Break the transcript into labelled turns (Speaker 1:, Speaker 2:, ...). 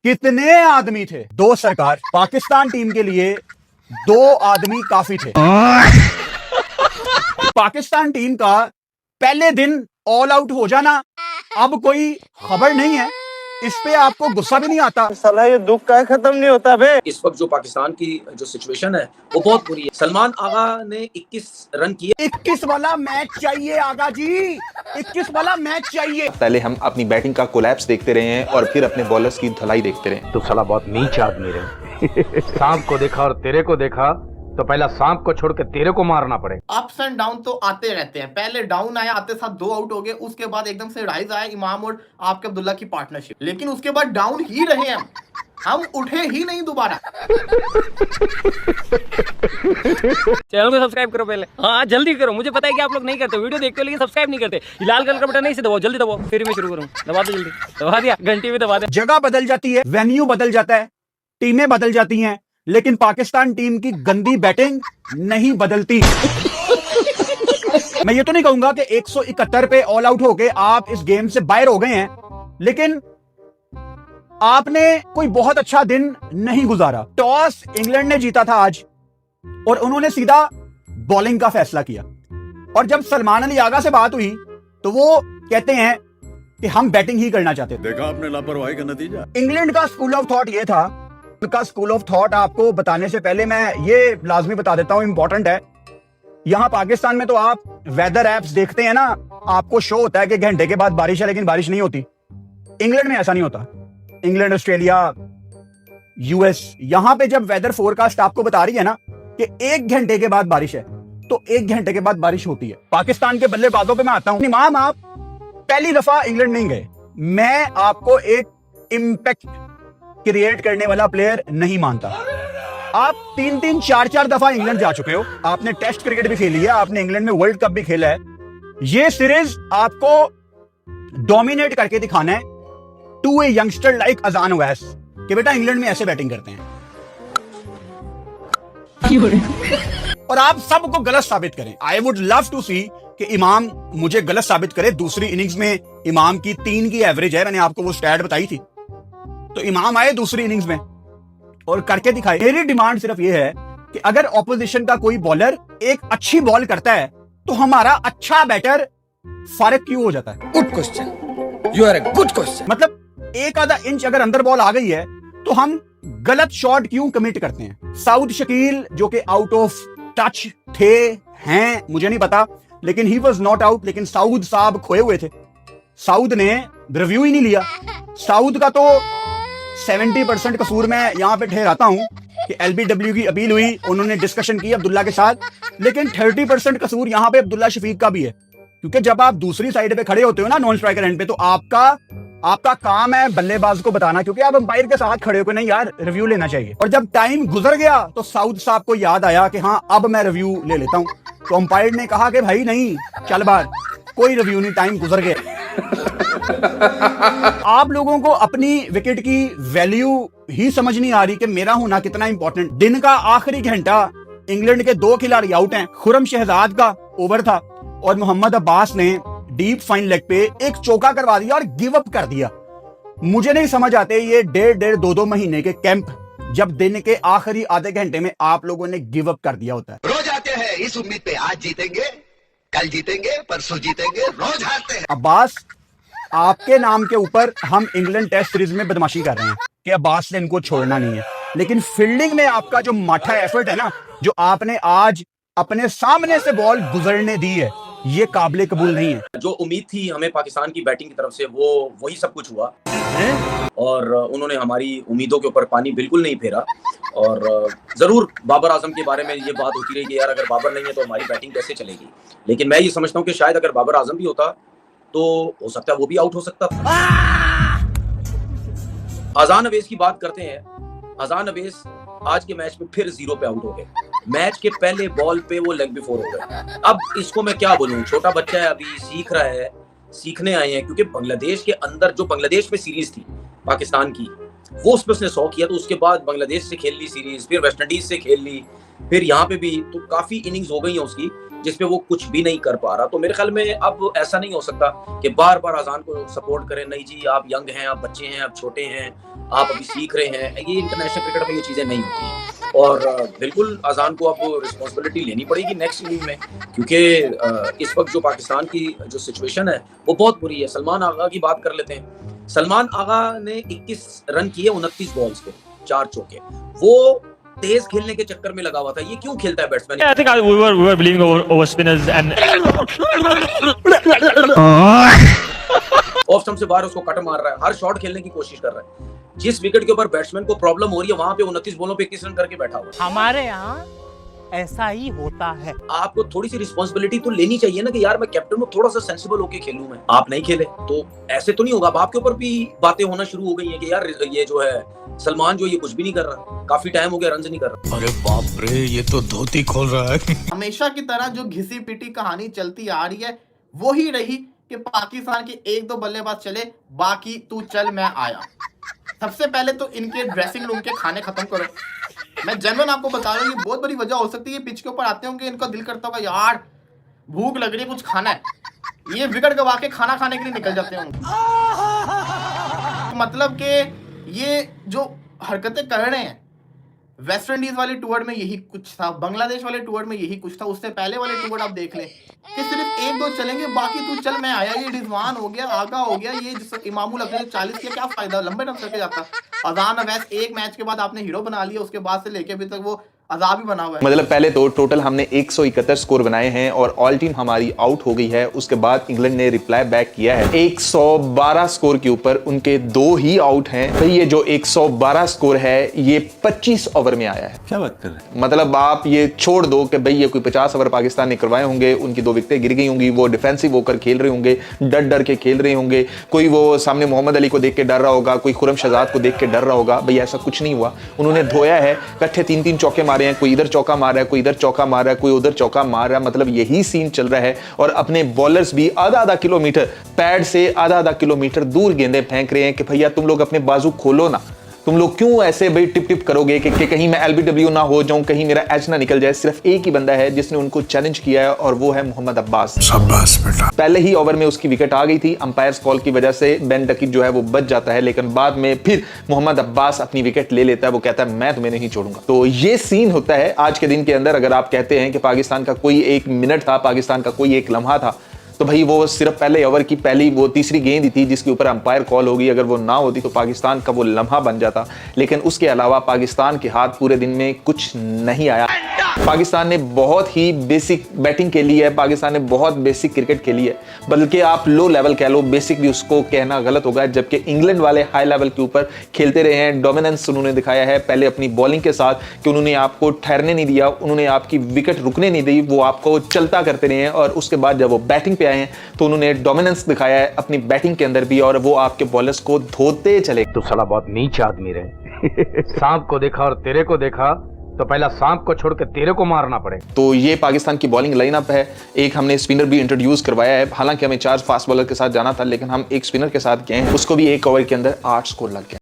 Speaker 1: कितने आदमी थे? दो सरकार। पाकिस्तान टीम के लिए दो आदमी काफी थे। पाकिस्तान टीम का पहले दिन ऑल आउट हो जाना अब कोई खबर नहीं है। इस पे आपको गुस्सा भी नहीं आता?
Speaker 2: साला ये दुख का खत्म नहीं होता बे।
Speaker 3: इस वक्त जो पाकिस्तान की जो सिचुएशन है वो बहुत बुरी है। सलमान आगा ने 21 रन किए।
Speaker 1: 21 वाला मैच चाहिए आगा जी, 21 वाला मैच चाहिए।
Speaker 4: पहले हम अपनी बैटिंग का कोलैप्स देखते रहे हैं और फिर अपने बॉलर्स की धुलाई देखते रहे।
Speaker 5: तू साला बहुत नीच आदमी रहे। सांप को देखा और तेरे को देखा तो पहला सांप को छोड़ के तेरे को मारना पड़ेगा।
Speaker 6: अप्स एंड डाउन तो आते रहते हैं। पहले डाउन आया, आते साथ 2 आउट हो गए, उसके बाद एकदम से राइज आया इमाम और आपके अब्दुल्ला की पार्टनरशिप, लेकिन उसके बाद डाउन ही रहे हम उठे ही नहीं दोबारा।
Speaker 7: चैनल को सब्सक्राइब करो पहले, हाँ जल्दी करो। मुझे पता है कि आप लोग नहीं करते, वीडियो देखते हो लेकिन सब्सक्राइब नहीं करते। लाल कलर का बटन नहीं से दबाओ, जल्दी दबाओ, फिर मैं शुरू करूँ। दबा दो जल्दी, दबा दिया, घंटी भी दबा दे।
Speaker 1: जगह बदल जाती है, वेन्यू बदल जाता है, टीमें बदल जाती हैं, लेकिन पाकिस्तान टीम की गंदी बैटिंग नहीं बदलती। मैं ये तो नहीं कहूंगा कि 171 पे ऑल आउट होके आप इस गेम से बाहर हो गए हैं, लेकिन आपने कोई बहुत अच्छा दिन नहीं गुजारा। टॉस इंग्लैंड ने जीता था आज और उन्होंने सीधा बॉलिंग का फैसला किया। और जब सलमान अली आगा से बात हुई तो वो कहते हैं कि हम बैटिंग ही करना चाहते थे।
Speaker 8: देखा आपने लापरवाही का नतीजा।
Speaker 1: इंग्लैंड का स्कूल ऑफ थॉट ये था। उनका स्कूल ऑफ थॉट आपको बताने से पहले मैं ये लाजमी बता देता हूं, इंपॉर्टेंट है। यहां पाकिस्तान में तो आप वेदर एप्स देखते हैं ना, आपको शो होता है कि घंटे के बाद बारिश है, लेकिन बारिश नहीं होती। इंग्लैंड में ऐसा नहीं होता। इंग्लैंड, ऑस्ट्रेलिया, यूएस, यहां पे जब वेदर फोरकास्ट आपको बता रही है ना कि 1 घंटे के बाद बारिश है, तो 1 घंटे के बाद बारिश होती है। पाकिस्तान के बल्लेबाजों पे मैं आता हूं। इमाम, आप पहली दफा इंग्लैंड नहीं गए, मैं आपको एक इम्पैक्ट क्रिएट करने वाला प्लेयर नहीं मानता। आप 3-3, 4-4 दफा इंग्लैंड जा चुके हो, आपने टेस्ट क्रिकेट भी खेली है, आपने इंग्लैंड में वर्ल्ड कप भी खेला है। ये सीरीज आपको डोमिनेट करके दिखाना है टू ए यंगस्टर लाइक अजान ओवैस कि बेटा इंग्लैंड में ऐसे बैटिंग करते हैं और आप सबको गलत साबित करें। आई वुड लव टू सी कि इमाम मुझे गलत साबित करे। दूसरी इनिंग्स में इमाम की 3 की एवरेज है, मैंने आपको वो स्टैट बताई थी। तो इमाम आए दूसरी इनिंग्स में और करके दिखाए। मेरी डिमांड सिर्फ ये है कि अगर ऑपोजिशन का कोई बॉलर एक अच्छी बॉल करता है तो हमारा अच्छा बैटर फारिग क्यों हो जाता है?
Speaker 3: Good question, you are a good question.
Speaker 1: मतलब 1 आधा इंच अगर अंदर बॉल आ गई है तो हम गलत शॉट क्यों कमिट करते हैं? साउद शकील जो कि आउट ऑफ टच थे, हैं, मुझे नहीं पता, लेकिन ही वॉज नॉट आउट। लेकिन साउद साहब खोए हुए थे, साउद ने रिव्यू ही नहीं लिया। साउद का तो 70% कसूर मैं यहां पे ठहराता हूं कि एलबीडब्ल्यू की अपील हुई, उन्होंने डिस्कशन की अब्दुल्ला के साथ, लेकिन 30% कसूर यहां पे अब्दुल्ला शफीक का भी है। क्योंकि जब आप दूसरी साइड पे खड़े होते हो ना, नॉन स्ट्राइकर एंड पे, तो आपका काम है बल्लेबाज को बताना, क्योंकि आप अंपायर के साथ खड़े हो कि नहीं यार रिव्यू लेना चाहिए। और जब टाइम गुजर गया तो साउद साहब को याद आया कि हाँ अब मैं रिव्यू ले लेता हूं। तो अंपायर ने कहा कि भाई नहीं, चल बाहर, कोई रिव्यू नहीं, टाइम गुजर गया। आप लोगों को अपनी विकेट की वैल्यू ही समझ नहीं आ रही कि मेरा होना कितना इंपॉर्टेंट। दिन का आखिरी घंटा इंग्लैंड के 2 खिलाड़ी आउट हैं। खुरम शहजाद का ओवर था और मोहम्मद अब्बास ने डीप फाइन लेग पे एक चौका करवा दिया और गिव अप कर दिया। मुझे नहीं समझ आते ये 1.5, 2 महीने के कैंप, जब दिन के आखिरी आधे घंटे में आप लोगों ने गिव अप कर दिया होता है।
Speaker 9: रोज आते हैं इस उम्मीद पे, आज जीतेंगे, कल जीतेंगे, परसों जीतेंगे, रोज हारते हैं।
Speaker 1: अब्बास, आपके नाम के ऊपर हम इंग्लैंड टेस्ट सीरीज में बदमाशी कर रहे हैं कि अब्बास ने इनको छोड़ना नहीं है, लेकिन फील्डिंग में आपका जो माठा एफर्ट है ना, जो आपने आज अपने सामने से बॉल गुजरने दी है, ये काबिल कबूल नहीं है।
Speaker 3: जो उम्मीद थी हमें पाकिस्तान की बैटिंग की तरफ से, वो वही सब कुछ हुआ और उन्होंने हमारी उम्मीदों के ऊपर पानी बिल्कुल नहीं फेरा। और जरूर बाबर आजम के बारे में ये बात होती रही कि यार अगर बाबर नहीं है तो हमारी बैटिंग कैसे चलेगी, लेकिन मैं ये समझता हूँ कि शायद अगर बाबर आजम भी होता तो हो सकता है वो भी आउट हो सकता था। अजान अवेस की बात करते हैं। अजान अवेस आज के मैच में फिर 0 पे आउट हो गए। मैच के पहले बॉल पे वो लेग बिफोर हो गए। अब इसको मैं क्या बोलूं, छोटा बच्चा है, अभी सीख रहा है, सीखने आए हैं। क्योंकि बांग्लादेश के अंदर जो बांग्लादेश में सीरीज थी पाकिस्तान की, वो उसमें उसने 100 किया, तो उसके बाद बांग्लादेश से खेल ली सीरीज, फिर वेस्ट इंडीज से खेल ली, फिर यहाँ पे भी, तो काफी इनिंग्स हो गई हैं उसकी। जिसपे वो कुछ भी नहीं कर पा रहा। तो मेरे ख्याल में अब ऐसा नहीं हो सकता कि बार बार अजान को सपोर्ट करें। नहीं जी, आप यंग हैं, आप बच्चे हैं, आप छोटे हैं, आप अभी सीख रहे हैं। ये इंटरनेशनल क्रिकेट में ये चीज़ें नहीं होती हैं। और बिल्कुल अजान को अब रिस्पॉन्सिबिलिटी लेनी पड़ेगी नेक्स्ट इनिंग में, क्योंकि इस वक्त जो पाकिस्तान की जो सिचुएशन है वो बहुत बुरी है। सलमान आगा की बात कर लेते हैं। सलमान आगा ने 21 रन किए 29 बॉल्स पे, 4 चौके। वो तेज खेलने के चक्कर में लगा हुआ था। ये क्यों खेलता है batsman?
Speaker 10: I think we were believing over spinners and
Speaker 3: off stump से बाहर उसको कट मार रहा है, हर शॉट खेलने की कोशिश कर रहा है। जिस विकेट के ऊपर बैट्समैन को प्रॉब्लम हो रही है वहां पे 29 बॉलों पे 21 रन करके बैठा हुआ है।
Speaker 2: हमारे यहाँ ऐसा ही होता है।
Speaker 3: आपको थोड़ी सी रिस्पॉन्सिबिलिटी तो लेनी चाहिए ना कि यार मैं कैप्टन हूँ, थोड़ा सा सेंसिबल होके खेलूं मैं। आप नहीं खेले तो ऐसे तो नहीं होगा। अब आपके ऊपर भी बातें होना शुरू हो गई हैं कि यार ये जो है सलमान जो ये कुछ भी नहीं कर रहा, काफी टाइम हो गया रन नहीं कर रहा।
Speaker 8: अरे बाप रे, ये तो धोती खोल रहा है।
Speaker 6: हमेशा की तरह जो घिसी पिटी कहानी चलती आ रही है वो ही रही कि पाकिस्तान के 1-2 बल्लेबाज चले, बाकी तू चल मैं आया। सबसे पहले तो इनके ड्रेसिंग रूम के खाने खत्म करो। मैं जनरल आपको बता रहा हूँ, ये बहुत बड़ी वजह हो सकती है। पिच के ऊपर आते होंगे, इनका दिल करता होगा यार भूख लग रही है, कुछ खाना है। ये विकेट गवा के खाना खाने के लिए निकल जाते होंगे। मतलब कि ये जो हरकतें कर रहे हैं, वेस्ट इंडीज वाले टूर में यही कुछ था, बांग्लादेश वाले टूर में यही कुछ था, उससे पहले वाले टूर आप देख लें कि सिर्फ 1-2 चलेंगे, बाकी तू चल मैं आया। ये रिजवान हो गया, आगा हो गया, ये इमामुल अकबर 40 किया, क्या फायदा, लंबे रन करके जाता। अजान अवैस एक मैच के बाद आपने हीरो बना लिया, उसके बाद से लेके अभी तक वो अजाब ही बना हुआ है।
Speaker 4: मतलब पहले तो टोटल हमने 171 स्कोर बनाए हैं और ऑल टीम हमारी आउट हो गई है। उसके बाद इंग्लैंड ने रिप्लाई बैक किया है। 112 स्कोर के ऊपर उनके 2 ही आउट हैं। तो ये जो 112 स्कोर है ये 25 ओवर में आया है।
Speaker 8: क्या बात कर रहे हैं?
Speaker 4: मतलब आप ये छोड़ दो कि भाई ये कोई 50 ओवर पाकिस्तान ने करवाए होंगे, उनकी 2 विकेटें गिर गई होंगी, वो डिफेंसिव होकर खेल रहे होंगे, डर डर के खेल रहे होंगे, कोई वो सामने मोहम्मद अली को देख के डर रहा होगा, कोई खुरम शहजाद को देख के डर रहा होगा। भाई ऐसा कुछ नहीं हुआ। उन्होंने धोया है, इकट्ठे 3-3 चौके मारे हैं, कोई इधर चौका मार रहा है, कोई इधर चौका मार रहा है, कोई उधर चौका मार रहा है। मतलब यही सीन चल रहा है। और अपने बॉलर्स भी आधा किलोमीटर पैड से आधा किलोमीटर दूर गेंदें फेंक रहे हैं कि भैया तुम लोग अपने बाजू खोलो ना, तुम लोग क्यों ऐसे भाई टिप टिप करोगे कि कहीं मैं LBW ना हो जाऊं, कहीं मेरा एच ना निकल जाए। सिर्फ एक ही बंदा है जिसने उनको चैलेंज किया है और वो है मोहम्मद अब्बास।
Speaker 8: शाबाश बेटा।
Speaker 4: पहले ही ओवर में उसकी विकेट आ गई थी, अंपायर्स कॉल की वजह से बेन डकिट जो है वो बच जाता है, लेकिन बाद में फिर मोहम्मद अब्बास अपनी विकेट ले लेता है। वो कहता है मैं तुम्हें नहीं छोड़ूंगा। तो ये सीन होता है आज के दिन के अंदर। अगर आप कहते हैं कि पाकिस्तान का कोई एक मिनट था, पाकिस्तान का कोई एक लम्हा था, तो भाई वो सिर्फ पहले ओवर की पहली वो तीसरी गेंद थी जिसके ऊपर अंपायर कॉल होगी। अगर वो ना होती तो पाकिस्तान का वो लम्हा बन जाता। लेकिन उसके अलावा पाकिस्तान के हाथ पूरे दिन में कुछ नहीं आया। पाकिस्तान ने बहुत ही बेसिक बैटिंग खेली है, पाकिस्तान ने बहुत बेसिक क्रिकेट खेली है, बल्कि आप लो लेवल कह लो, बेसिक भी उसको कहना गलत होगा। जबकि इंग्लैंड वाले हाई लेवल के ऊपर खेलते रहे हैं, डोमिनेंस उन्होंने दिखाया है पहले अपनी बॉलिंग के साथ कि उन्होंने आपको ठहरने नहीं दिया, उन्होंने आपकी विकेट रुकने नहीं दी, वो आपको चलता करते रहे हैं। और उसके बाद जब वो बैटिंग पे आए हैं तो उन्होंने डोमिनेंस दिखाया है अपनी बैटिंग के अंदर भी, और वो आपके बॉलर्स को धोते चले।
Speaker 5: तू साला बहुत नीच आदमी रहे। सांप को देखा और तेरे को देखा तो पहला सांप को छोड़ के तेरे को मारना पड़ेगा।
Speaker 4: तो ये पाकिस्तान की बॉलिंग लाइनअप है। एक हमने स्पिनर भी इंट्रोड्यूस करवाया है। हालांकि हमें 4 फास्ट बॉलर के साथ जाना था, लेकिन हम एक स्पिनर के साथ गए हैं, उसको भी 1 ओवर के अंदर 8 स्कोर लग गए।